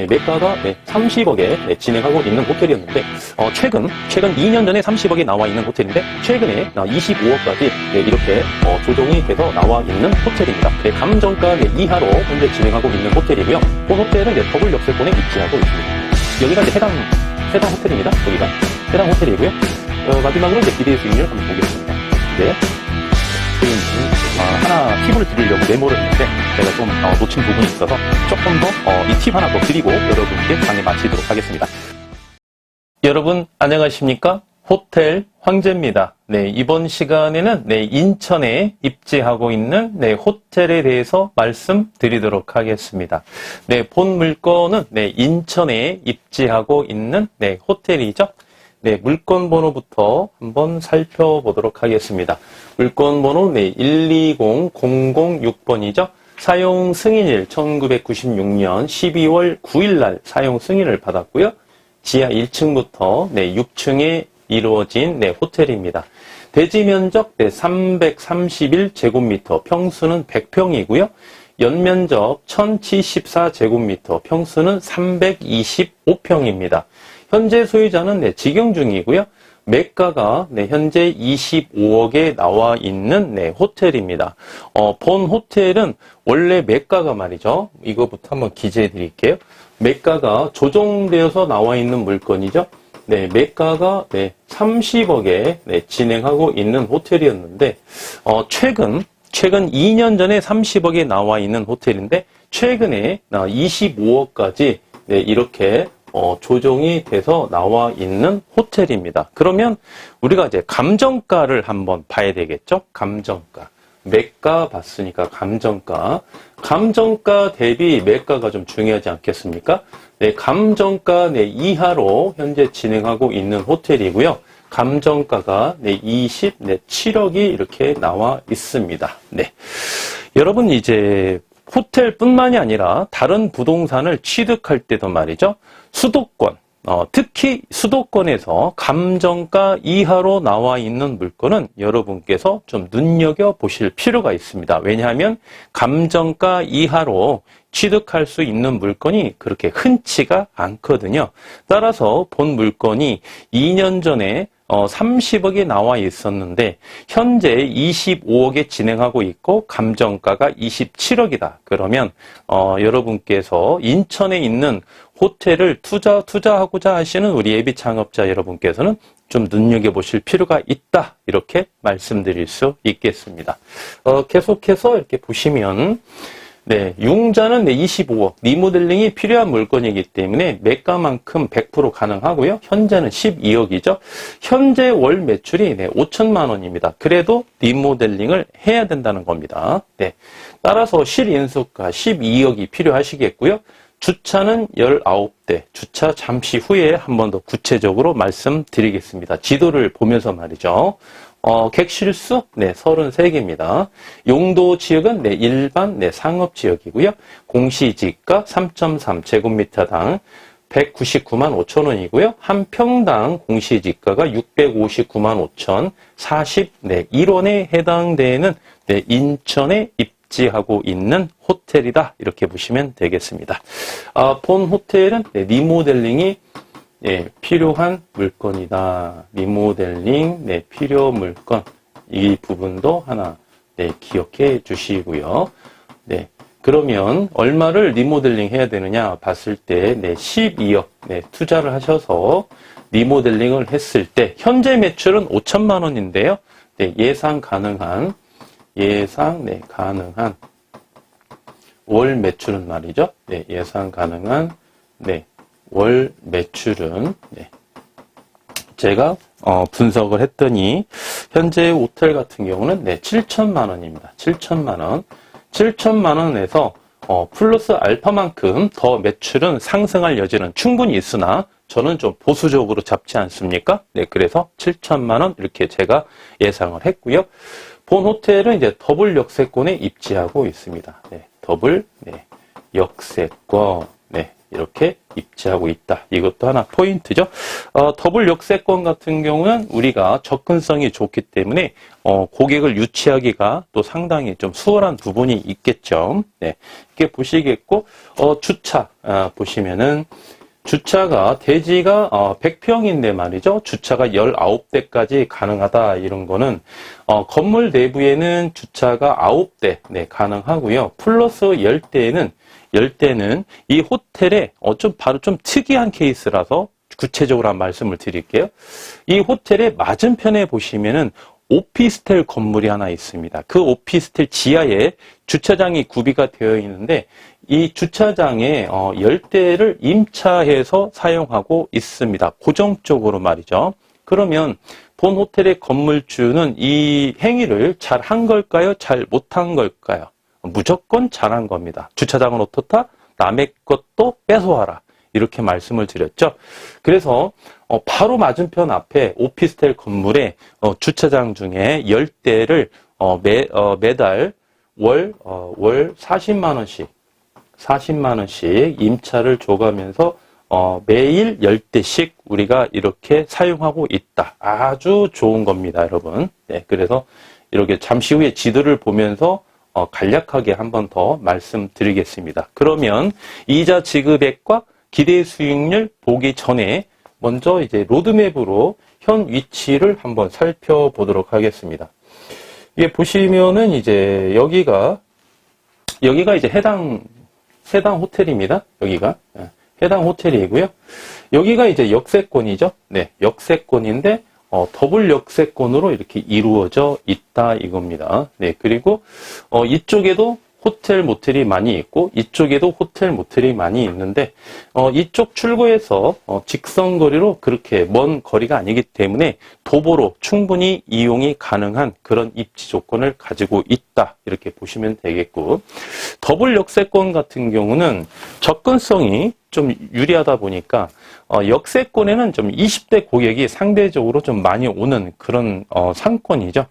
매가가 30억에 진행하고 있는 호텔이었는데 최근 2년 전에 30억에 나와 있는 호텔인데 최근에 25억까지 이렇게 조정이 돼서 나와 있는 호텔입니다. 감정가 이하로 현재 진행하고 있는 호텔이고요. 본 호텔은 더블 역세권에 위치하고 있습니다. 여기가 해당 호텔입니다. 여기가 해당 호텔이고요. 마지막으로 기대 수익률 한번 보겠습니다. 하나 팁을 드리려고 메모를 했는데 제가 좀 놓친 부분이 있어서 조금 더 이 팁 하나 더 드리고 여러분께 강의 마치도록 하겠습니다. 여러분 안녕하십니까? 호텔 황제입니다. 이번 시간에는 인천에 입지하고 있는 호텔에 대해서 말씀드리도록 하겠습니다. 본 물건은 인천에 입지하고 있는 호텔이죠. 물건 번호부터 한번 살펴보도록 하겠습니다. 물건 번호 120006번이죠. 사용 승인일 1996년 12월 9일 날 사용 승인을 받았고요. 지하 1층부터 6층에 이루어진 호텔입니다. 대지 면적 331제곱미터, 평수는 100평이고요. 연면적 1074제곱미터, 평수는 325평입니다. 현재 소유자는 직영 중이고요. 매가가 현재 25억에 나와 있는 호텔입니다. 본 호텔은 원래 매가가 말이죠. 이거부터 한번 기재해 드릴게요. 매가가 조정되어서 나와 있는 물건이죠. 매가가 30억에 진행하고 있는 호텔이었는데 최근 2년 전에 30억에 나와 있는 호텔인데 최근에 25억까지 이렇게 조정이 돼서 나와 있는 호텔입니다. 그러면 우리가 이제 감정가를 한번 봐야 되겠죠? 감정가. 매가 봤으니까 감정가 대비 매가가 좀 중요하지 않겠습니까? 감정가 이하로 현재 진행하고 있는 호텔이고요. 감정가가 27억이 이렇게 나와 있습니다. 여러분 이제 호텔뿐만이 아니라 다른 부동산을 취득할 때도 말이죠. 수도권, 특히 수도권에서 감정가 이하로 나와 있는 물건은 여러분께서 좀 눈여겨보실 필요가 있습니다. 왜냐하면 감정가 이하로 취득할 수 있는 물건이 그렇게 흔치가 않거든요. 따라서 본 물건이 2년 전에 30억에 나와 있었는데 현재 25억에 진행하고 있고 감정가가 27억이다. 그러면 여러분께서 인천에 있는 호텔을 투자하고자 하시는 우리 예비 창업자 여러분께서는 좀 눈여겨보실 필요가 있다. 이렇게 말씀드릴 수 있겠습니다. 계속해서 이렇게 보시면 융자는 25억, 리모델링이 필요한 물건이기 때문에 매가만큼 100% 가능하고요. 현재는 12억이죠. 현재 월 매출이 5천만 원입니다. 그래도 리모델링을 해야 된다는 겁니다. 따라서 실인수가 12억이 필요하시겠고요. 주차는 19대, 주차 잠시 후에 한 번 더 구체적으로 말씀드리겠습니다. 지도를 보면서 말이죠. 객실수 33개입니다. 용도 지역은 일반 상업지역이고요. 공시지가 3.3제곱미터당 199만 5천 원이고요. 한 평당 공시지가가 659만 5천 41원에 해당되는 인천에 입지하고 있는 호텔이다. 이렇게 보시면 되겠습니다. 본 호텔은 리모델링이 필요한 물건이다. 리모델링, 필요 물건. 이 부분도 하나, 기억해 주시고요. 그러면 얼마를 리모델링 해야 되느냐 봤을 때, 12억, 투자를 하셔서 리모델링을 했을 때, 현재 매출은 5천만 원인데요. 예상 가능한, 월 매출은 말이죠. 예상 가능한, 월 매출은 제가 분석을 했더니 현재 호텔 같은 경우는 7천만 원입니다. 7천만 원. 7천만 원에서 플러스 알파만큼 더 매출은 상승할 여지는 충분히 있으나 저는 좀 보수적으로 잡지 않습니까? 그래서 7천만 원 이렇게 제가 예상을 했고요. 본 호텔은 이제 더블 역세권에 입지하고 있습니다. 더블 역세권. 이렇게 입지하고 있다. 이것도 하나 포인트죠. 더블 역세권 같은 경우는 우리가 접근성이 좋기 때문에 고객을 유치하기가 또 상당히 좀 수월한 부분이 있겠죠. 네, 이렇게 보시겠고 주차 보시면은 주차가 대지가 100평인데 말이죠. 주차가 19대까지 가능하다. 이런 거는 건물 내부에는 주차가 9대 가능하고요. 플러스 10대는 이 호텔에 좀 특이한 케이스라서 구체적으로 한 말씀을 드릴게요. 이 호텔의 맞은편에 보시면은 오피스텔 건물이 하나 있습니다. 그 오피스텔 지하에 주차장이 구비가 되어 있는데 이 주차장에 10대를 임차해서 사용하고 있습니다. 고정적으로 말이죠. 그러면 본 호텔의 건물주는 이 행위를 잘 한 걸까요? 잘 못한 걸까요? 무조건 잘한 겁니다. 주차장은 어떻다? 남의 것도 뺏어와라. 이렇게 말씀을 드렸죠. 그래서 바로 맞은편 앞에 오피스텔 건물에 주차장 중에 10대를 매달 월 40만 원씩 임차를 줘가면서 매일 10대씩 우리가 이렇게 사용하고 있다. 아주 좋은 겁니다, 여러분. 네, 그래서 이렇게 잠시 후에 지도를 보면서 간략하게 한 번 더 말씀드리겠습니다. 그러면 이자 지급액과 기대 수익률 보기 전에 먼저 이제 로드맵으로 현 위치를 한번 살펴보도록 하겠습니다. 이게 보시면은 이제 여기가 이제 해당 호텔입니다. 여기가 해당 호텔이고요. 여기가 이제 역세권이죠. 네, 역세권인데 더블 역세권으로 이렇게 이루어져 있다 이겁니다. 네, 그리고 이쪽에도 호텔 모텔이 많이 있고 이쪽에도 호텔 모텔이 많이 있는데 이쪽 출구에서 직선거리로 그렇게 먼 거리가 아니기 때문에 도보로 충분히 이용이 가능한 그런 입지 조건을 가지고 있다 이렇게 보시면 되겠고, 더블 역세권 같은 경우는 접근성이 좀 유리하다 보니까 역세권에는 좀 20대 고객이 상대적으로 좀 많이 오는 그런 상권이죠.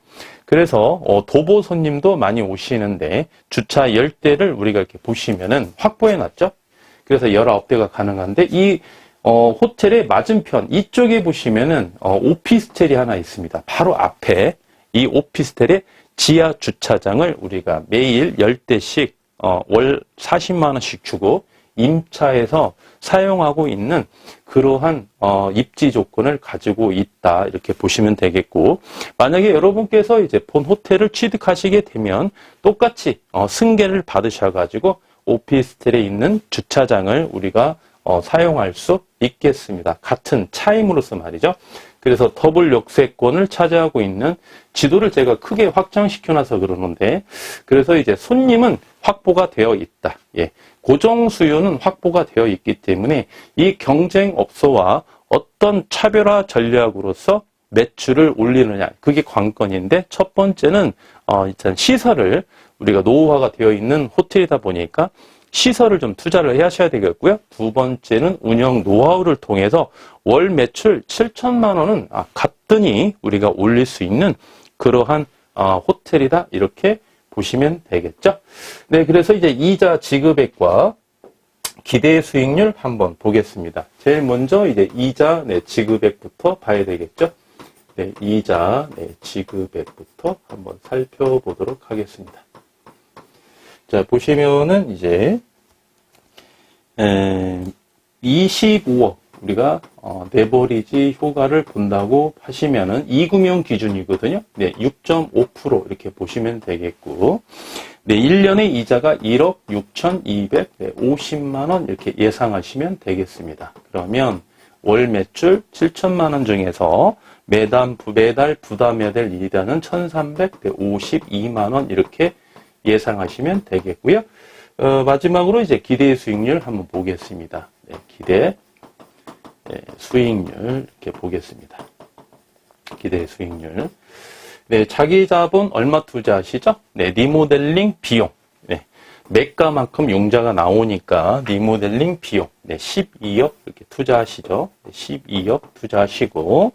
그래서 도보 손님도 많이 오시는데 주차 10대를 우리가 이렇게 보시면은 확보해 놨죠. 그래서 19대가 가능한데 이 호텔의 맞은편 이쪽에 보시면은 오피스텔이 하나 있습니다. 바로 앞에 이 오피스텔의 지하 주차장을 우리가 매일 10대씩 월 40만 원씩 주고 임차해서 사용하고 있는 그러한 입지 조건을 가지고 있다 이렇게 보시면 되겠고, 만약에 여러분께서 이제 본 호텔을 취득하시게 되면 똑같이 승계를 받으셔가지고 오피스텔에 있는 주차장을 우리가 사용할 수 있겠습니다. 같은 차임으로서 말이죠. 그래서 더블 역세권을 차지하고 있는 지도를 제가 크게 확장시켜놔서 그러는데, 그래서 이제 손님은 확보가 되어 있다. 예. 고정 수요는 확보가 되어 있기 때문에 이 경쟁업소와 어떤 차별화 전략으로서 매출을 올리느냐, 그게 관건인데, 첫 번째는 일단 시설을 우리가 노후화가 되어 있는 호텔이다 보니까 시설을 좀 투자를 하셔야 되겠고요. 두 번째는 운영 노하우를 통해서 월 매출 7천만 원은 가뜩이 우리가 올릴 수 있는 그러한 호텔이다 이렇게 보시면 되겠죠. 네, 그래서 이제 이자 지급액과 기대 수익률 한번 보겠습니다. 제일 먼저 이제 이자 지급액부터 봐야 되겠죠. 네, 이자 지급액부터 한번 살펴보도록 하겠습니다. 자, 보시면은 이제 25억 우리가 레버리지 효과를 본다고 하시면은 이금융 기준이거든요. 네, 6.5% 이렇게 보시면 되겠고, 네, 1년에 이자가 1억 6,250만 원 이렇게 예상하시면 되겠습니다. 그러면 월 매출 7천만 원 중에서 매달 부담해야 될 이자는 1,352만 원 이렇게 예상하시면 되겠고요. 마지막으로 이제 기대 수익률 한번 보겠습니다. 네, 기대 수익률 이렇게 보겠습니다. 기대 수익률. 네, 자기 자본 얼마 투자하시죠? 네, 리모델링 비용. 네, 매가만큼 용자가 나오니까 리모델링 비용. 네, 12억 이렇게 투자하시죠. 네, 12억 투자하시고,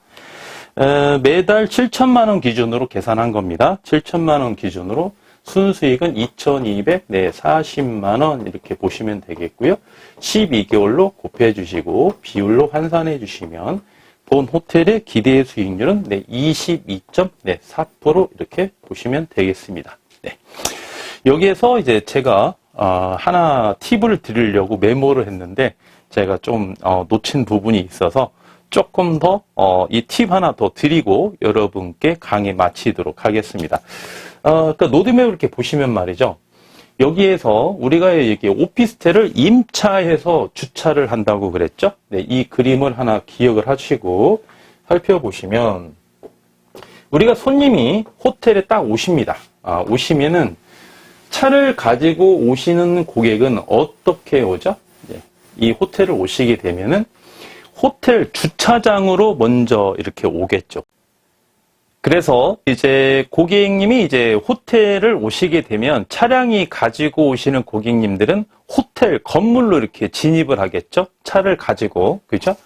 매달 7천만 원 기준으로 계산한 겁니다. 7천만 원 기준으로 순수익은 2,240만 원 이렇게 보시면 되겠고요. 12개월로 곱해 주시고 비율로 환산해 주시면 본 호텔의 기대 수익률은 22.4% 이렇게 보시면 되겠습니다. 네. 여기에서 이제 제가 하나 팁을 드리려고 메모를 했는데 제가 좀 놓친 부분이 있어서 조금 더 이 팁 하나 더 드리고 여러분께 강의 마치도록 하겠습니다. 그러니까 로드맵을 이렇게 보시면 말이죠. 여기에서 우리가 여기 오피스텔을 임차해서 주차를 한다고 그랬죠. 네, 이 그림을 하나 기억을 하시고 살펴보시면 우리가 손님이 호텔에 딱 오십니다. 오시면은 차를 가지고 오시는 고객은 어떻게 오죠? 네, 이 호텔을 오시게 되면은 호텔 주차장으로 먼저 이렇게 오겠죠. 그래서 이제 고객님이 이제 호텔을 오시게 되면 차량이 가지고 오시는 고객님들은 호텔 건물로 이렇게 진입을 하겠죠. 차를 가지고. 그죠?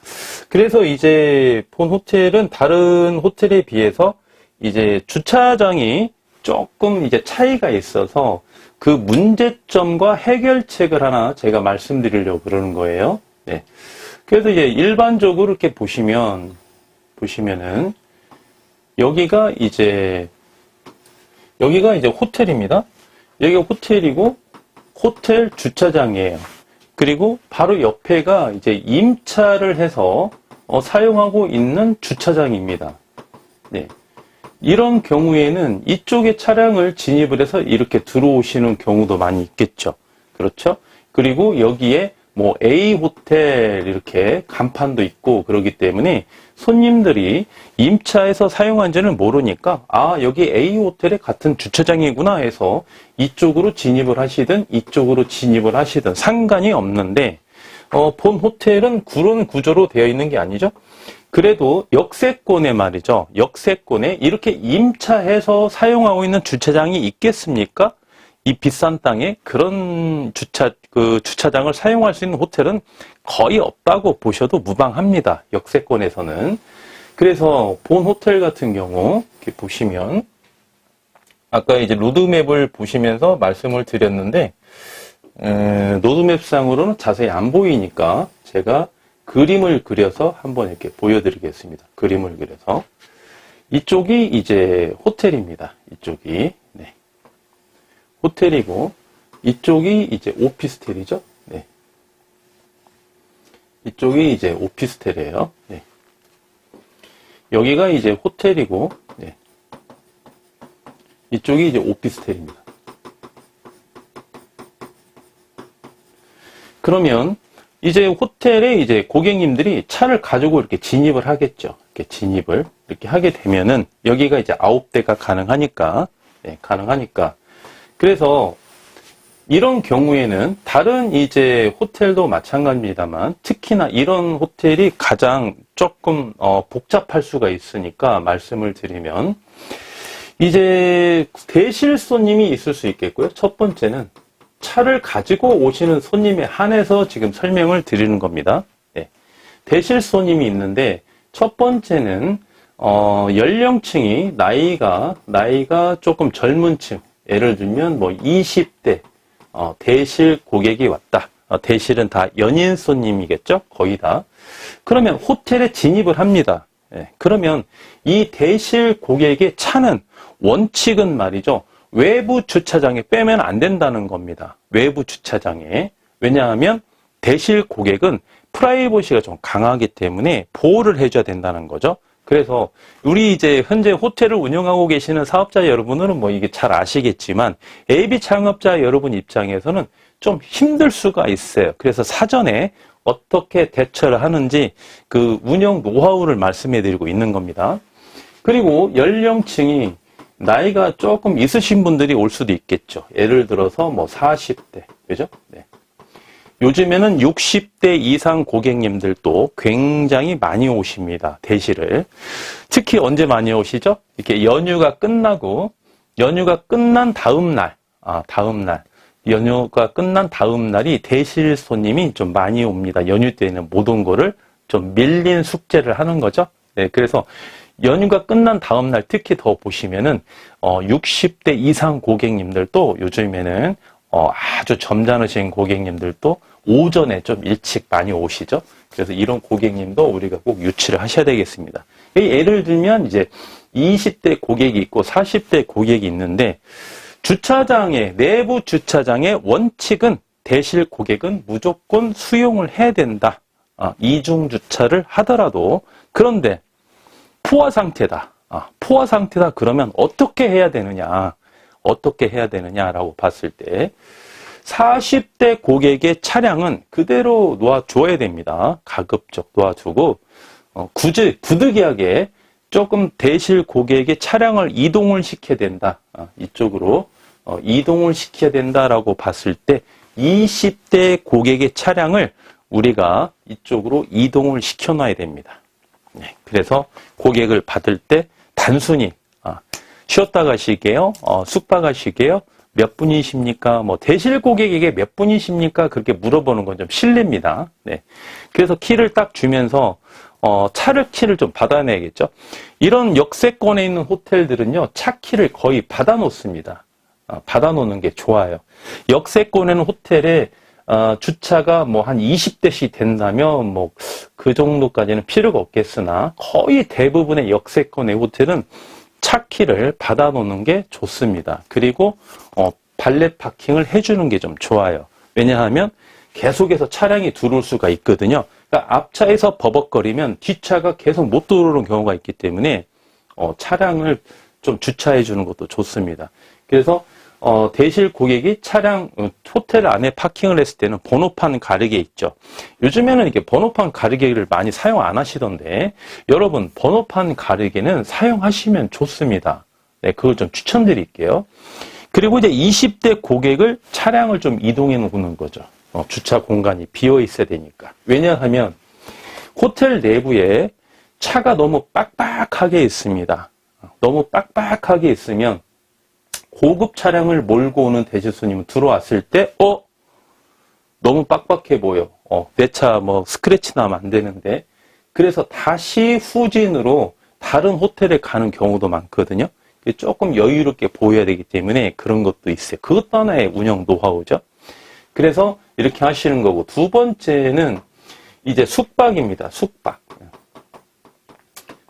그래서 이제 본 호텔은 다른 호텔에 비해서 이제 주차장이 조금 이제 차이가 있어서 그 문제점과 해결책을 하나 제가 말씀드리려고 그러는 거예요. 네. 그래서 이제 일반적으로 이렇게 보시면은 여기가 이제 호텔입니다. 여기가 호텔이고 호텔 주차장이에요. 그리고 바로 옆에가 이제 임차를 해서 사용하고 있는 주차장입니다. 네. 이런 경우에는 이쪽에 차량을 진입을 해서 이렇게 들어오시는 경우도 많이 있겠죠. 그렇죠? 그리고 여기에 뭐 A 호텔 이렇게 간판도 있고 그러기 때문에 손님들이 임차해서 사용한지는 모르니까 여기 A 호텔에 같은 주차장이구나 해서 이쪽으로 진입을 하시든 이쪽으로 진입을 하시든 상관이 없는데 본 호텔은 그런 구조로 되어 있는 게 아니죠. 그래도 역세권에 말이죠. 역세권에 이렇게 임차해서 사용하고 있는 주차장이 있겠습니까? 이 비싼 땅에 그런 주차장을 사용할 수 있는 호텔은 거의 없다고 보셔도 무방합니다. 역세권에서는. 그래서 본 호텔 같은 경우 이렇게 보시면 아까 이제 로드맵을 보시면서 말씀을 드렸는데 로드맵상으로는 자세히 안 보이니까 제가 그림을 그려서 한번 이렇게 보여드리겠습니다. 그림을 그려서 이쪽이 이제 호텔입니다. 이쪽이 네. 호텔이고 이쪽이 이제 오피스텔이죠. 네. 이쪽이 이제 오피스텔이에요. 네. 여기가 이제 호텔이고 네. 이쪽이 이제 오피스텔입니다. 그러면 이제 호텔에 이제 고객님들이 차를 가지고 이렇게 진입을 하겠죠. 이렇게 진입을 이렇게 하게 되면은 여기가 이제 9대가 가능하니까 네, 가능하니까 그래서 이런 경우에는 다른 이제 호텔도 마찬가지입니다만 특히나 이런 호텔이 가장 조금 복잡할 수가 있으니까 말씀을 드리면 이제 대실 손님이 있을 수 있겠고요. 첫 번째는 차를 가지고 오시는 손님에 한해서 지금 설명을 드리는 겁니다. 네. 대실 손님이 있는데 첫 번째는 연령층이 나이가 조금 젊은 층 예를 들면 뭐 20대 대실 고객이 왔다. 대실은 다 연인 손님이겠죠? 거의 다. 그러면 호텔에 진입을 합니다. 네. 그러면 이 대실 고객의 차는 원칙은 말이죠. 외부 주차장에 빼면 안 된다는 겁니다. 외부 주차장에. 왜냐하면 대실 고객은 프라이버시가 좀 강하기 때문에 보호를 해줘야 된다는 거죠. 그래서 우리 이제 현재 호텔을 운영하고 계시는 사업자 여러분들은 뭐 이게 잘 아시겠지만 AB 창업자 여러분 입장에서는 좀 힘들 수가 있어요. 그래서 사전에 어떻게 대처를 하는지 그 운영 노하우를 말씀해 드리고 있는 겁니다. 그리고 연령층이 나이가 조금 있으신 분들이 올 수도 있겠죠. 예를 들어서 뭐 40대, 그죠? 네. 요즘에는 60대 이상 고객님들도 굉장히 많이 오십니다. 대실을. 특히 언제 많이 오시죠? 이렇게 연휴가 끝나고, 연휴가 끝난 다음 날, 연휴가 끝난 다음 날이 대실 손님이 좀 많이 옵니다. 연휴 때는 못 온 거를 좀 밀린 숙제를 하는 거죠. 네, 그래서 연휴가 끝난 다음날 특히 더 보시면은 60대 이상 고객님들도 요즘에는 아주 점잖으신 고객님들도 오전에 좀 일찍 많이 오시죠. 그래서 이런 고객님도 우리가 꼭 유치를 하셔야 되겠습니다. 예를 들면 이제 20대 고객이 있고 40대 고객이 있는데 주차장에 내부 주차장의 원칙은 대실 고객은 무조건 수용을 해야 된다. 이중 주차를 하더라도 그런데 포화 상태다. 포화 상태다 그러면 어떻게 해야 되느냐? 어떻게 해야 되느냐라고 봤을 때 40대 고객의 차량은 그대로 놓아줘야 됩니다. 가급적 놓아주고 부득이하게 조금 대실 고객의 차량을 이동을 시켜야 된다. 이쪽으로 이동을 시켜야 된다라고 봤을 때 20대 고객의 차량을 우리가 이쪽으로 이동을 시켜놔야 됩니다. 네, 그래서 고객을 받을 때 단순히 쉬었다 가시게요? 숙박 가시게요? 몇 분이십니까? 뭐 대실 고객에게 몇 분이십니까? 그렇게 물어보는 건 좀 실례입니다. 네. 그래서 키를 딱 주면서 차를 키를 좀 받아내야겠죠. 이런 역세권에 있는 호텔들은요, 차 키를 거의 받아 놓습니다. 받아 놓는 게 좋아요. 역세권에는 호텔에 주차가 뭐 한 20대씩 된다면 뭐 그 정도까지는 필요가 없겠으나 거의 대부분의 역세권의 호텔은 차 키를 받아 놓는 게 좋습니다. 그리고 발렛 파킹을 해주는 게 좀 좋아요. 왜냐하면 계속해서 차량이 들어올 수가 있거든요. 그러니까 앞차에서 버벅거리면 뒷차가 계속 못 들어오는 경우가 있기 때문에 차량을 좀 주차해 주는 것도 좋습니다. 그래서 대실 고객이 차량 호텔 안에 파킹을 했을 때는 번호판 가르개 있죠. 요즘에는 이렇게 번호판 가르개를 많이 사용 안 하시던데 여러분 번호판 가르개는 사용하시면 좋습니다. 네, 그걸 좀 추천드릴게요. 그리고 이제 20대 고객을 차량을 좀 이동해 놓는 거죠. 주차 공간이 비어 있어야 되니까. 왜냐하면 호텔 내부에 차가 너무 빡빡하게 있습니다. 너무 빡빡하게 있으면 고급 차량을 몰고 오는 대실 손님은 들어왔을 때, 너무 빡빡해 보여. 내 차 뭐 스크래치 나면 안 되는데. 그래서 다시 후진으로 다른 호텔에 가는 경우도 많거든요. 조금 여유롭게 보여야 되기 때문에 그런 것도 있어요. 그것도 하나의 운영 노하우죠. 그래서 이렇게 하시는 거고, 두 번째는 이제 숙박입니다. 숙박.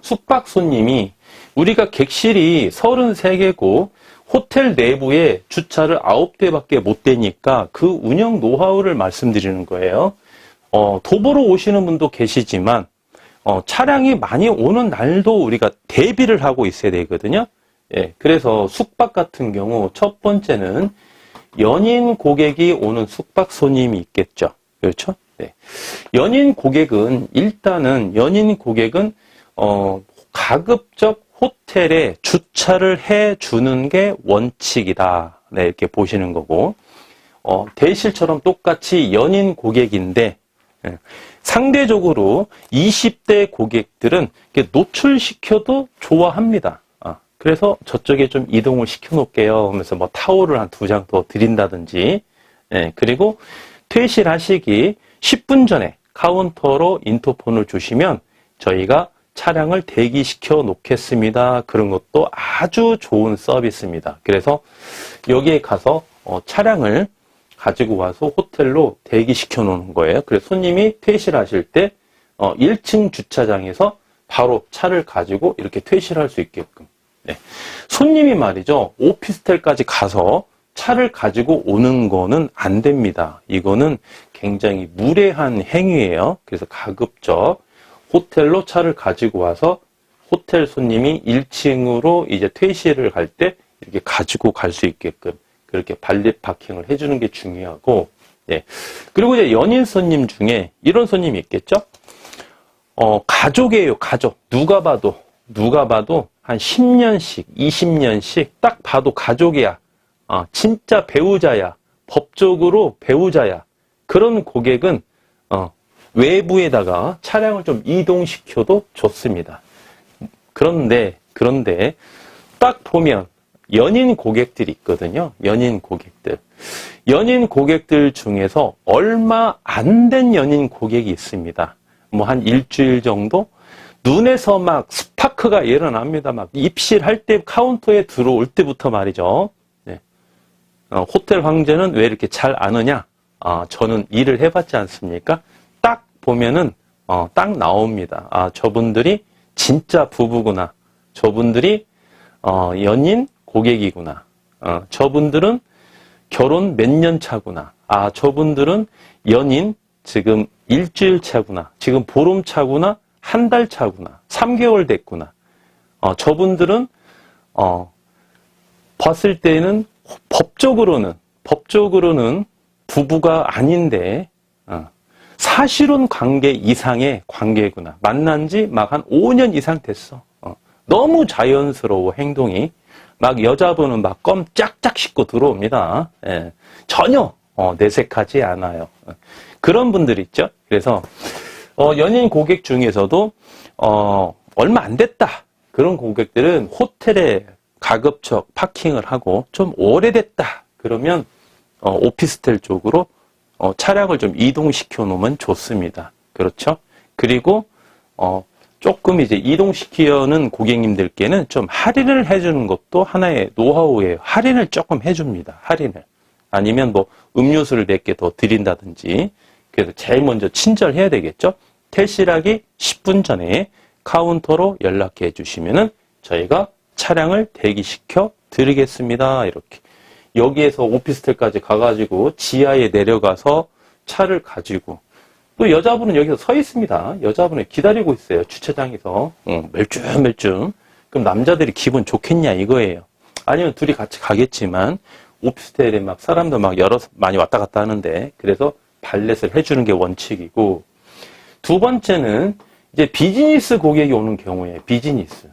숙박 손님이 우리가 객실이 33개고 호텔 내부에 주차를 9대밖에 못 되니까 그 운영 노하우를 말씀드리는 거예요. 도보로 오시는 분도 계시지만 차량이 많이 오는 날도 우리가 대비를 하고 있어야 되거든요. 예, 그래서 숙박 같은 경우 첫 번째는 연인 고객이 오는 숙박 손님이 있겠죠. 그렇죠? 네. 연인 고객은 가급적 호텔에 주차를 해주는 게 원칙이다. 네, 이렇게 보시는 거고, 대실처럼 똑같이 연인 고객인데, 상대적으로 20대 고객들은 노출시켜도 좋아합니다. 그래서 저쪽에 좀 이동을 시켜놓을게요 하면서 뭐 타올을 한 2장 더 드린다든지, 그리고 퇴실하시기 10분 전에 카운터로 인터폰을 주시면 저희가 차량을 대기시켜 놓겠습니다. 그런 것도 아주 좋은 서비스입니다. 그래서 여기에 가서 차량을 가지고 와서 호텔로 대기시켜 놓는 거예요. 그래서 손님이 퇴실하실 때 1층 주차장에서 바로 차를 가지고 이렇게 퇴실할 수 있게끔. 네. 손님이 말이죠. 오피스텔까지 가서 차를 가지고 오는 거는 안 됩니다. 이거는 굉장히 무례한 행위예요. 그래서 가급적 호텔로 차를 가지고 와서 호텔 손님이 1층으로 이제 퇴실을 갈 때 이렇게 가지고 갈 수 있게끔 그렇게 발렛 파킹을 해주는 게 중요하고, 네. 그리고 이제 연인 손님 중에 이런 손님이 있겠죠? 가족이에요, 가족. 누가 봐도 한 10년씩, 20년씩 딱 봐도 가족이야. 진짜 배우자야. 법적으로 배우자야. 그런 고객은, 외부에다가 차량을 좀 이동시켜도 좋습니다. 그런데 딱 보면 연인 고객들이 있거든요. 연인 고객들 중에서 얼마 안 된 연인 고객이 있습니다. 뭐 한 일주일 정도 눈에서 막 스파크가 일어납니다. 막 입실할 때 카운터에 들어올 때부터 말이죠. 네. 호텔 황제는 왜 이렇게 잘 아느냐? 저는 일을 해봤지 않습니까? 딱 보면은 딱 나옵니다. 저분들이 진짜 부부구나. 저분들이 연인 고객이구나. 저분들은 결혼 몇 년 차구나. 저분들은 연인 지금 일주일 차구나. 지금 보름 차구나. 한 달 차구나. 3개월 됐구나. 저분들은 봤을 때는 법적으로는 부부가 아닌데 사실혼 관계 이상의 관계구나. 만난 지 막 한 5년 이상 됐어. 너무 자연스러워 행동이. 막 여자분은 막 껌 짝짝 씻고 들어옵니다. 예. 전혀 내색하지 않아요. 그런 분들 있죠. 그래서 연인 고객 중에서도 얼마 안 됐다. 그런 고객들은 호텔에 가급적 파킹을 하고 좀 오래됐다. 그러면 오피스텔 쪽으로 차량을 좀 이동시켜 놓으면 좋습니다. 그렇죠? 그리고 조금 이제 이동시키려는 고객님들께는 좀 할인을 해주는 것도 하나의 노하우예요. 할인을 조금 해줍니다. 할인을. 아니면 뭐 음료수를 몇 개 더 드린다든지. 그래서 제일 먼저 친절해야 되겠죠? 퇴실하기 10분 전에 카운터로 연락해 주시면은 저희가 차량을 대기시켜 드리겠습니다. 이렇게. 여기에서 오피스텔까지 가가지고 지하에 내려가서 차를 가지고 또 여자분은 여기서 서 있습니다. 여자분을 기다리고 있어요. 주차장에서. 멜쭌멜쭌. 그럼 남자들이 기분 좋겠냐 이거예요. 아니면 둘이 같이 가겠지만 오피스텔에 막 사람도 막 많이 왔다 갔다 하는데 그래서 발렛을 해주는 게 원칙이고 두 번째는 이제 비즈니스 고객이 오는 경우에 비즈니스.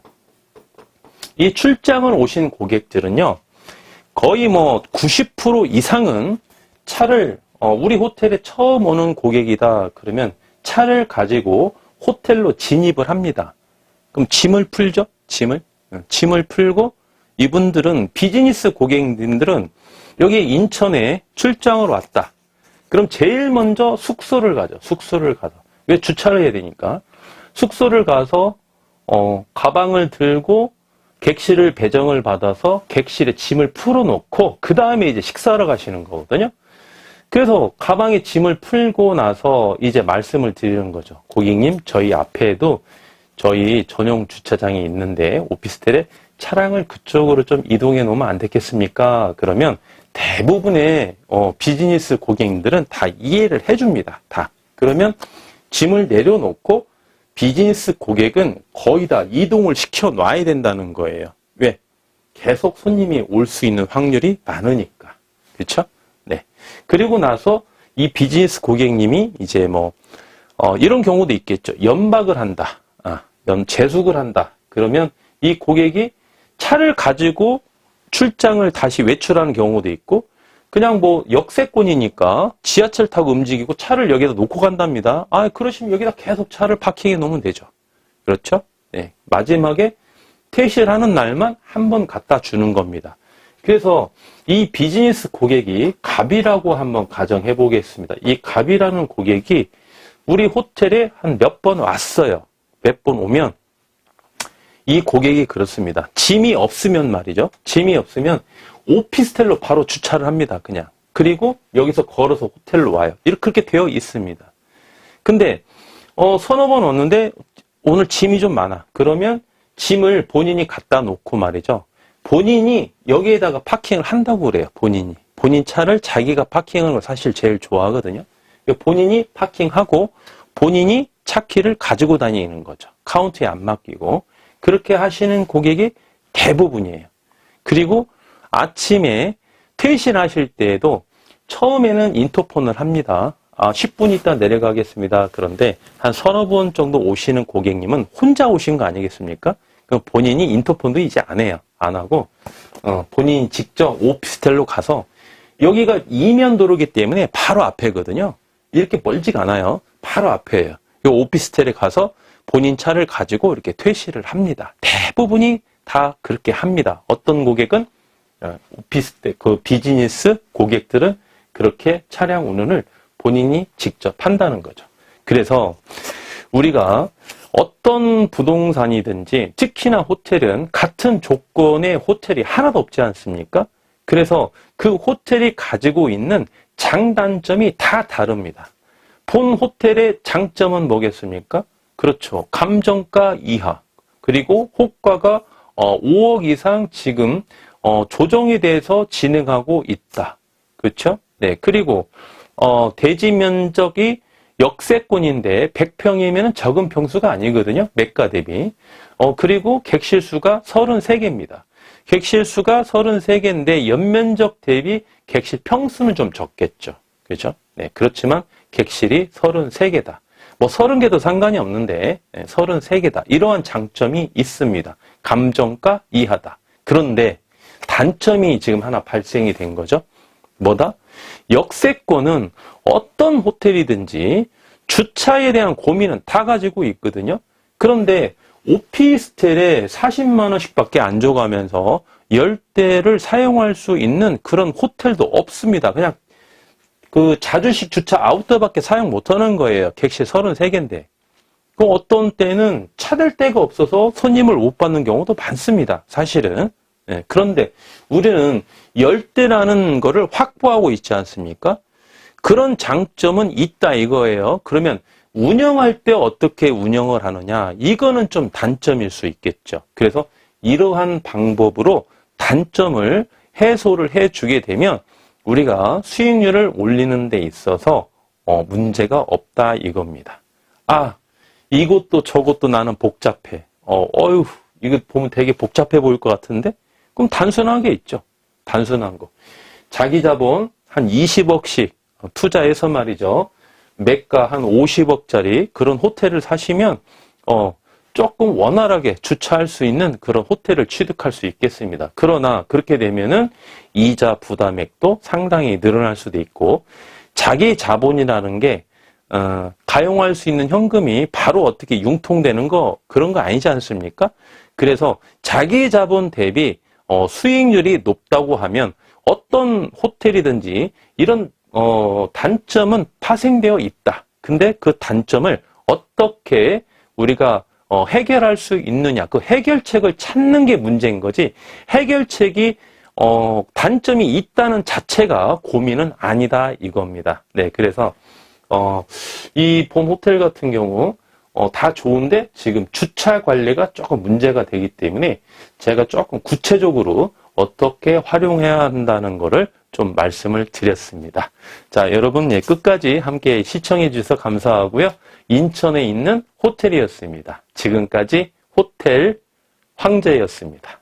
이 출장을 오신 고객들은요. 거의 뭐 90% 이상은 차를 우리 호텔에 처음 오는 고객이다 그러면 차를 가지고 호텔로 진입을 합니다. 그럼 짐을 풀죠? 짐을 풀고 이분들은 비즈니스 고객님들은 여기 인천에 출장을 왔다. 그럼 제일 먼저 숙소를 가죠. 왜 주차를 해야 되니까. 숙소를 가서 가방을 들고 객실을 배정을 받아서 객실에 짐을 풀어놓고 그 다음에 이제 식사하러 가시는 거거든요. 그래서 가방에 짐을 풀고 나서 이제 말씀을 드리는 거죠. 고객님, 저희 앞에도 저희 전용 주차장이 있는데 오피스텔에 차량을 그쪽으로 좀 이동해 놓으면 안 되겠습니까? 그러면 대부분의 비즈니스 고객님들은 다 이해를 해줍니다. 다. 그러면 짐을 내려놓고 비즈니스 고객은 거의 다 이동을 시켜 놔야 된다는 거예요. 왜? 계속 손님이 올 수 있는 확률이 많으니까. 그렇죠? 네. 그리고 나서 이 비즈니스 고객님이 이제 뭐 이런 경우도 있겠죠. 연박을 한다. 재숙을 한다. 그러면 이 고객이 차를 가지고 출장을 다시 외출하는 경우도 있고 그냥 뭐 역세권이니까 지하철 타고 움직이고 차를 여기다 놓고 간답니다. 그러시면 여기다 계속 차를 파킹해 놓으면 되죠. 그렇죠? 네. 마지막에 퇴실하는 날만 한 번 갖다 주는 겁니다. 그래서 이 비즈니스 고객이 갑이라고 한번 가정해 보겠습니다. 이 갑이라는 고객이 우리 호텔에 한 몇 번 왔어요. 몇 번 오면 이 고객이 그렇습니다. 짐이 없으면 말이죠. 짐이 없으면 오피스텔로 바로 주차를 합니다. 그냥. 그리고 여기서 걸어서 호텔로 와요. 그렇게 되어 있습니다. 근데 서너 번 왔는데 오늘 짐이 좀 많아. 그러면 짐을 본인이 갖다 놓고 말이죠. 본인이 여기에다가 파킹을 한다고 그래요. 본인 차를 자기가 파킹하는 걸 사실 제일 좋아하거든요. 본인이 파킹하고 본인이 차 키를 가지고 다니는 거죠. 카운트에 안 맡기고. 그렇게 하시는 고객이 대부분이에요. 그리고 아침에 퇴실하실 때에도 처음에는 인터폰을 합니다. 10분 있다 내려가겠습니다. 그런데 한 서너 번 정도 오시는 고객님은 혼자 오신 거 아니겠습니까? 그럼 본인이 인터폰도 이제 안 해요. 안 하고 본인이 직접 오피스텔로 가서 여기가 이면도로기 때문에 바로 앞에거든요. 이렇게 멀지가 않아요. 바로 앞에예요. 이 오피스텔에 가서 본인 차를 가지고 이렇게 퇴실을 합니다. 대부분이 다 그렇게 합니다. 어떤 고객은 오피스텔, 비즈니스 고객들은 그렇게 차량 운운을 본인이 직접 한다는 거죠. 그래서 우리가 어떤 부동산이든지 특히나 호텔은 같은 조건의 호텔이 하나도 없지 않습니까? 그래서 그 호텔이 가지고 있는 장단점이 다 다릅니다. 본 호텔의 장점은 뭐겠습니까? 그렇죠. 감정가 이하. 그리고 호가가 5억 이상 지금 조정에 대해서 진행하고 있다. 그렇죠? 네. 그리고 대지 면적이 역세권인데 100평이면 적은 평수가 아니거든요. 매가 대비. 그리고 객실수가 33개입니다. 객실수가 33개인데 연면적 대비 객실 평수는 좀 적겠죠. 그렇죠? 네. 그렇지만 객실이 33개다. 뭐 30개도 상관이 없는데 33개다. 이러한 장점이 있습니다. 감정가 이하다. 그런데 단점이 지금 하나 발생이 된 거죠. 뭐다? 역세권은 어떤 호텔이든지 주차에 대한 고민은 다 가지고 있거든요. 그런데 오피스텔에 40만 원씩밖에 안 줘가면서 10대를 사용할 수 있는 그런 호텔도 없습니다. 그냥 그 자주식 주차 아웃도어밖에 사용 못하는 거예요. 객실 33개인데. 그 어떤 때는 차댈 데가 없어서 손님을 못 받는 경우도 많습니다. 사실은. 네, 그런데 우리는 10대라는 거를 확보하고 있지 않습니까? 그런 장점은 있다 이거예요. 그러면 운영할 때 어떻게 운영을 하느냐, 이거는 좀 단점일 수 있겠죠. 그래서 이러한 방법으로 단점을 해소를 해주게 되면 우리가 수익률을 올리는 데 있어서 문제가 없다 이겁니다. 아, 이것도 저것도 나는 복잡해. 어휴, 이거 보면 되게 복잡해 보일 것 같은데? 그럼 단순하게 있죠. 단순한 거. 자기 자본 한 20억씩 투자해서 말이죠. 매가 한 50억짜리 그런 호텔을 사시면 조금 원활하게 주차할 수 있는 그런 호텔을 취득할 수 있겠습니다. 그러나 그렇게 되면은 이자 부담액도 상당히 늘어날 수도 있고, 자기 자본이라는 게 가용할 수 있는 현금이 바로 어떻게 융통되는 거, 그런 거 아니지 않습니까? 그래서 자기 자본 대비 수익률이 높다고 하면 어떤 호텔이든지 이런 단점은 파생되어 있다. 근데 그 단점을 어떻게 우리가 해결할 수 있느냐, 그 해결책을 찾는 게 문제인 거지, 해결책이 단점이 있다는 자체가 고민은 아니다 이겁니다. 네, 그래서 이 본 호텔 같은 경우 다 좋은데 지금 주차 관리가 조금 문제가 되기 때문에 제가 조금 구체적으로 어떻게 활용해야 한다는 거를 좀 말씀을 드렸습니다. 자, 여러분, 끝까지 함께 시청해 주셔서 감사하고요. 인천에 있는 호텔이었습니다. 지금까지 호텔 황제였습니다.